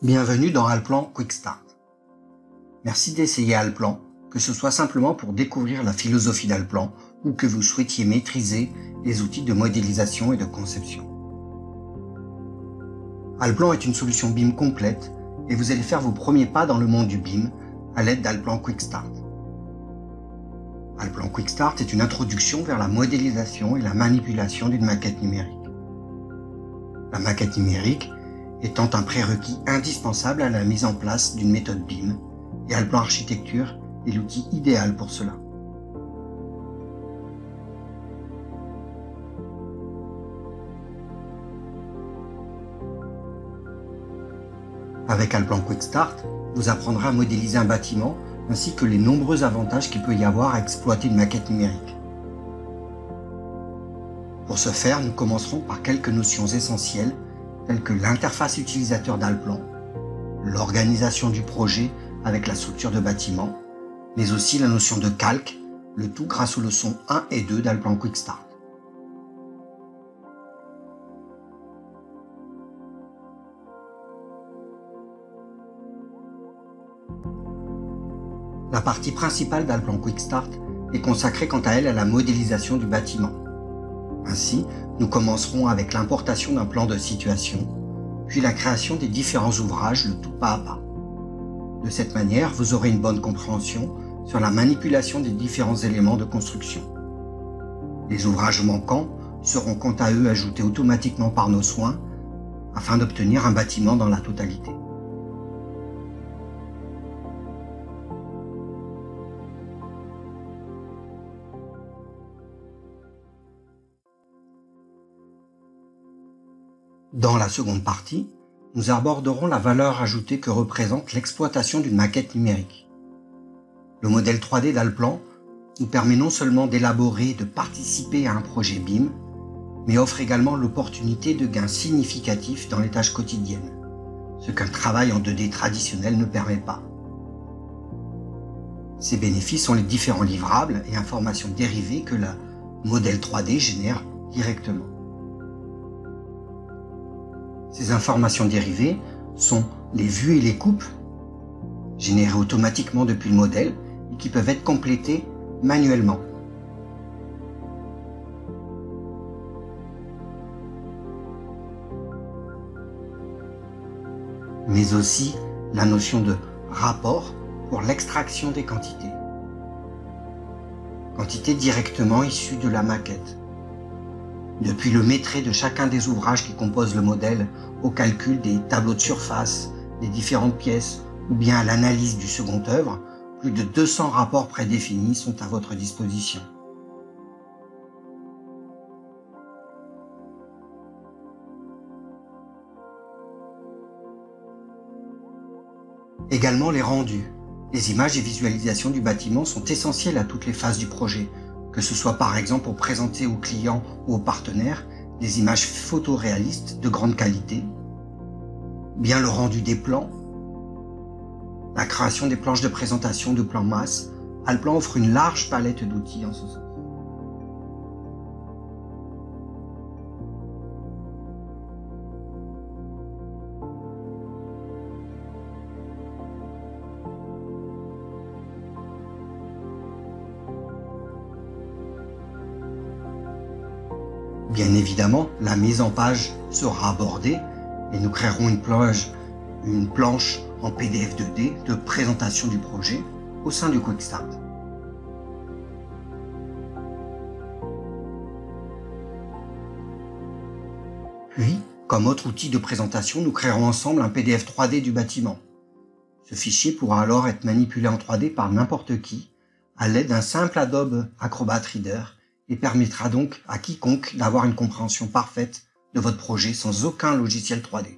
Bienvenue dans Allplan Quick Start. Merci d'essayer Allplan, que ce soit simplement pour découvrir la philosophie d'Allplan ou que vous souhaitiez maîtriser les outils de modélisation et de conception. Allplan est une solution BIM complète et vous allez faire vos premiers pas dans le monde du BIM à l'aide d'Allplan Quick Start. Allplan Quick Start est une introduction vers la modélisation et la manipulation d'une maquette numérique. La maquette numérique étant un prérequis indispensable à la mise en place d'une méthode BIM, et Allplan Architecture est l'outil idéal pour cela. Avec Allplan Quick Start, vous apprendrez à modéliser un bâtiment ainsi que les nombreux avantages qu'il peut y avoir à exploiter une maquette numérique. Pour ce faire, nous commencerons par quelques notions essentielles telles que l'interface utilisateur d'Allplan, l'organisation du projet avec la structure de bâtiment, mais aussi la notion de calque, le tout grâce aux leçons 1 et 2 d'Allplan Quick Start. La partie principale d'Allplan Quick Start est consacrée quant à elle à la modélisation du bâtiment. Ainsi, nous commencerons avec l'importation d'un plan de situation, puis la création des différents ouvrages, le tout pas à pas. De cette manière, vous aurez une bonne compréhension sur la manipulation des différents éléments de construction. Les ouvrages manquants seront quant à eux ajoutés automatiquement par nos soins afin d'obtenir un bâtiment dans la totalité. Dans la seconde partie, nous aborderons la valeur ajoutée que représente l'exploitation d'une maquette numérique. Le modèle 3D d'Allplan nous permet non seulement d'élaborer et de participer à un projet BIM, mais offre également l'opportunité de gains significatifs dans les tâches quotidiennes, ce qu'un travail en 2D traditionnel ne permet pas. Ces bénéfices sont les différents livrables et informations dérivées que le modèle 3D génère directement. Ces informations dérivées sont les vues et les coupes, générées automatiquement depuis le modèle et qui peuvent être complétées manuellement. Mais aussi la notion de rapport pour l'extraction des quantités. Quantités directement issues de la maquette. Depuis le maîtrise de chacun des ouvrages qui composent le modèle, au calcul des tableaux de surface, des différentes pièces, ou bien à l'analyse du second œuvre, plus de 200 rapports prédéfinis sont à votre disposition. Également les rendus. Les images et visualisations du bâtiment sont essentielles à toutes les phases du projet, que ce soit par exemple pour présenter aux clients ou aux partenaires des images photoréalistes de grande qualité, bien le rendu des plans, la création des planches de présentation de plans masse. Allplan offre une large palette d'outils en ce sens. Bien évidemment, la mise en page sera abordée et nous créerons une planche en PDF 2D de présentation du projet au sein du Quick Start. Puis, comme autre outil de présentation, nous créerons ensemble un PDF 3D du bâtiment. Ce fichier pourra alors être manipulé en 3D par n'importe qui à l'aide d'un simple Adobe Acrobat Reader et permettra donc à quiconque d'avoir une compréhension parfaite de votre projet sans aucun logiciel 3D.